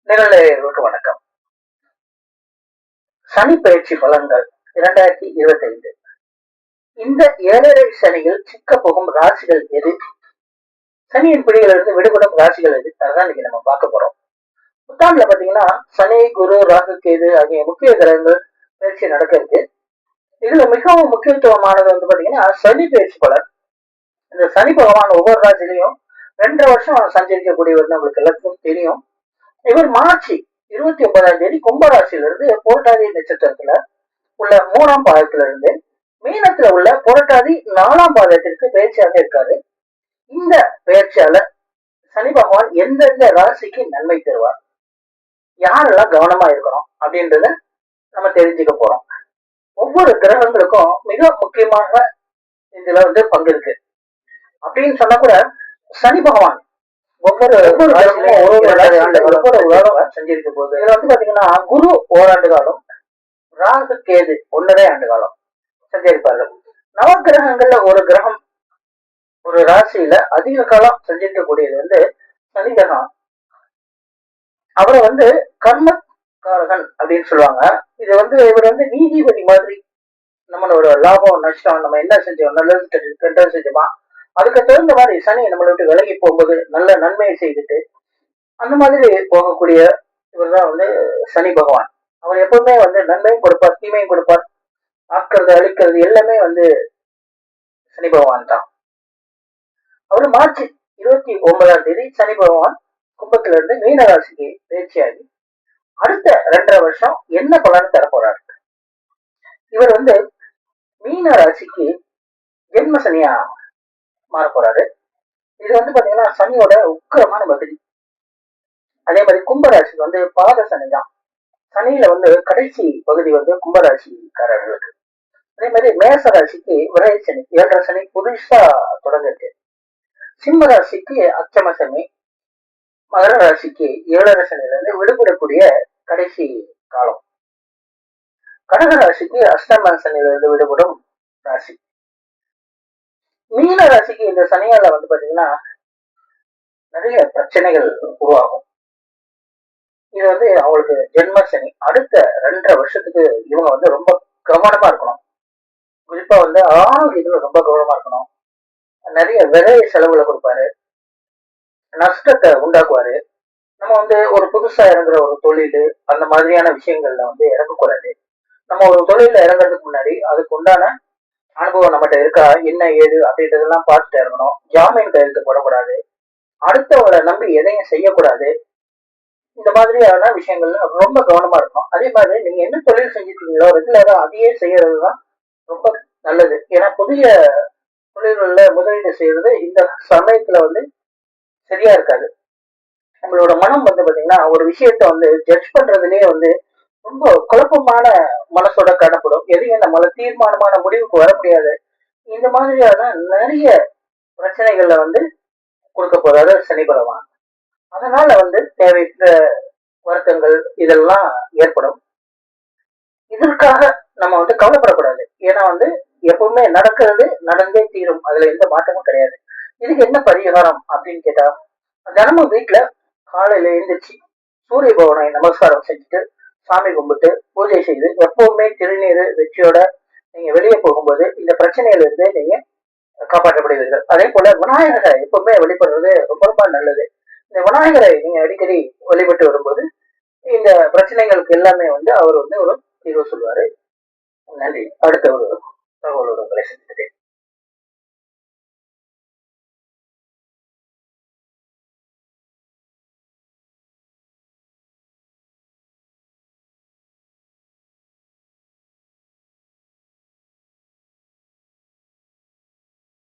நேயர்களுக்கு வணக்கம். சனி பயிற்சி பலன்கள் 2025. இந்த 7.5 சனியில் சிக்க போகும் ராசிகள் எது, சனியின் பிடியிலிருந்து விடுபடும் ராசிகள் எது, அதான் இன்னைக்கு நம்ம பார்க்க போறோம். புத்தாண்டுல பாத்தீங்கன்னா சனி, குரு, ராகு, கேது ஆகிய முக்கிய கிரகங்கள் பயிற்சி நடக்க இருக்கு. இதுல மிகவும் முக்கியத்துவமானது வந்து பாத்தீங்கன்னா சனி பயிற்சி பலன். இந்த சனி பகவான் ஒவ்வொரு ராசிலையும் 2.5 வருஷம் சஞ்சரிக்கக்கூடியவர் உங்களுக்கு எல்லாத்துக்கும் தெரியும். இவர் மார்ச் 29ஆம் தேதி கும்பராசியிலிருந்து புரட்டாதி நட்சத்திரத்துல உள்ள 3ஆம் பாதத்துல இருந்து மீனத்துல உள்ள புரட்டாதி 4ஆம் பாதத்திற்கு பயிற்சியாக இருக்காரு. இந்த பயிற்சியால சனி பகவான் எந்தெந்த ராசிக்கு நன்மை தருவார், யாரெல்லாம் கவனமா இருக்கணும் அப்படின்றத நம்ம தெரிஞ்சுக்க போறோம். ஒவ்வொரு கிரகங்களுக்கும் மிக முக்கியமாக இதுல வந்து பங்கு இருக்கு. அப்படின்னு சொன்னா கூட சனி பகவான் ஒவ்வொரு செஞ்சிருக்க போது இதுல வந்து பாத்தீங்கன்னா குரு ஓராண்டு காலம், ராகு கேது 1.5 ஆண்டு காலம் செஞ்சிருப்பார்கள். நவகிரகங்கள்ல ஒரு கிரகம் ஒரு ராசியில அதிக காலம் செஞ்சிருக்கக்கூடியது வந்து சனி கிரகம். அவரை வந்து கர்மகாரகன் அப்படின்னு சொல்லுவாங்க. இது வந்து இவர் வந்து நீதிபதி மாதிரி. நம்மளோட லாபம் நஷ்டம், நம்ம என்ன செஞ்சோம், நல்லது கெட்டது செஞ்சோமா, அதுக்கு தகுந்த மாதிரி சனி நம்மளை விட்டு விலகி போகும்போது நல்ல நன்மையை செய்துட்டு அந்த மாதிரி போகக்கூடிய இவர் தான் வந்து சனி பகவான். அவர் எப்பவுமே வந்து நன்மையும் கொடுப்பார், தீமையும் கொடுப்பார், ஆக்கிறது அழிக்கிறது எல்லாமே வந்து சனி பகவான் தான். அவர் மார்ச் 29ஆம் தேதி சனி பகவான் கும்பத்துல இருந்து மீன ராசிக்கு பயிற்சியாகி அடுத்த 2.5 வருஷம் என்ன பலன் தர போறாரு. இவர் வந்து மீன ராசிக்கு ஜென்ம சனியா மாற போறாரு. இது வந்து பாத்தீங்கன்னா சனியோட உக்கிரமான பகுதி. அதே மாதிரி கும்பராசிக்கு வந்து பாத சனி தான். சனியில வந்து கடைசி பகுதி வந்து கும்பராசிக்காரர்களுக்கு. அதே மாதிரி மேச ராசிக்கு விரை சனி, 7.5 சனி புதுசா தொடங்கிருக்கு. சிம்ம ராசிக்கு அச்சம சனி, மகர ராசிக்கு 7.5 சனில இருந்து விடுபடக்கூடிய கடைசி காலம். கடக ராசிக்கு அஷ்டம சனில இருந்து விடுபடும் ராசி. மீன ராசிக்கு இந்த சனியால வந்து பாத்தீங்கன்னா நிறைய பிரச்சனைகள் உருவாகும். இது வந்து அவங்களுக்கு ஜென்ம சனி. அடுத்த 2.5 வருஷத்துக்கு இவங்க வந்து ரொம்ப கவனமா இருக்கணும். குறிப்பா வந்து ஆரோக்கியத்துல ரொம்ப கவனமா இருக்கணும். நிறைய விலை செலவுல கொடுப்பாரு, நஷ்டத்தை உண்டாக்குவாரு. நம்ம வந்து ஒரு புதுசா இறங்குற ஒரு தொழில் அந்த மாதிரியான விஷயங்கள்ல வந்து இறங்கக்கூடாது. நம்ம ஒரு தொழில இறங்குறதுக்கு முன்னாடி அதுக்கு உண்டான அனுபவம் நம்மகிட்ட இருக்கா, என்ன ஏது அப்படின்றதெல்லாம் பார்த்துட்டு இறங்கணும். ஜாமீன் கையெழுத்து போடக்கூடாது, அடுத்தவங்களை நம்பி எதையும் செய்யக்கூடாது. இந்த மாதிரியான விஷயங்கள்ல ரொம்ப கவனமா இருக்கணும். அதே மாதிரி நீங்க என்ன தொழில் செஞ்சுட்டீங்களோ ரெகுலரா அதையே செய்யறதுதான் ரொம்ப நல்லது. ஏன்னா புதிய தொழில்கள்ல முதலீடு செய்யறது இந்த சமயத்துல வந்து சரியா இருக்காது. நம்மளோட மனம் வந்து பாத்தீங்கன்னா ஒரு விஷயத்த வந்து ஜட்ஜ் பண்றதுலயே வந்து ரொம்ப குழப்பமான மனசோட காணப்படும். எதையும் நம்மளால தீர்மானமான முடிவுக்கு வர முடியாது. இந்த மாதிரியான நிறைய பிரச்சனைகள்ல வந்து கொடுக்க போறாரு சனி பகவான். அதனால வந்து தேவையற்ற வருத்தங்கள் இதெல்லாம் ஏற்படும். இதற்காக நம்ம வந்து கவலைப்படக்கூடாது. ஏன்னா வந்து எப்பவுமே நடக்கிறது நடந்தே தீரும், அதுல எந்த மாற்றமும் கிடையாது. இதுக்கு என்ன பரிகாரம் அப்படின்னு கேட்டா, தினமும் வீட்டுல காலையில எழுந்திரிச்சு சூரிய பகவானை நமஸ்காரம் செஞ்சுட்டு சாமி கும்பிட்டு பூஜை செய்து எப்பவுமே திருநீர் வெற்றியோட நீங்க வெளியே போகும்போது இந்த பிரச்சனையில இருந்து நீங்க காப்பாற்றப்படுவீர்கள். அதே போல விநாயகரை எப்பவுமே வழிபடுறது ரொம்ப ரொம்ப நல்லது. இந்த விநாயகரை நீங்க அடிக்கடி வழிபட்டு வரும்போது இந்த பிரச்சனைகளுக்கு எல்லாமே வந்து அவர் வந்து ஒரு தீர்வு சொல்வாரு. நன்றி. அடுத்த ஒரு தகவலோட உங்களை சந்திக்கிறேன்.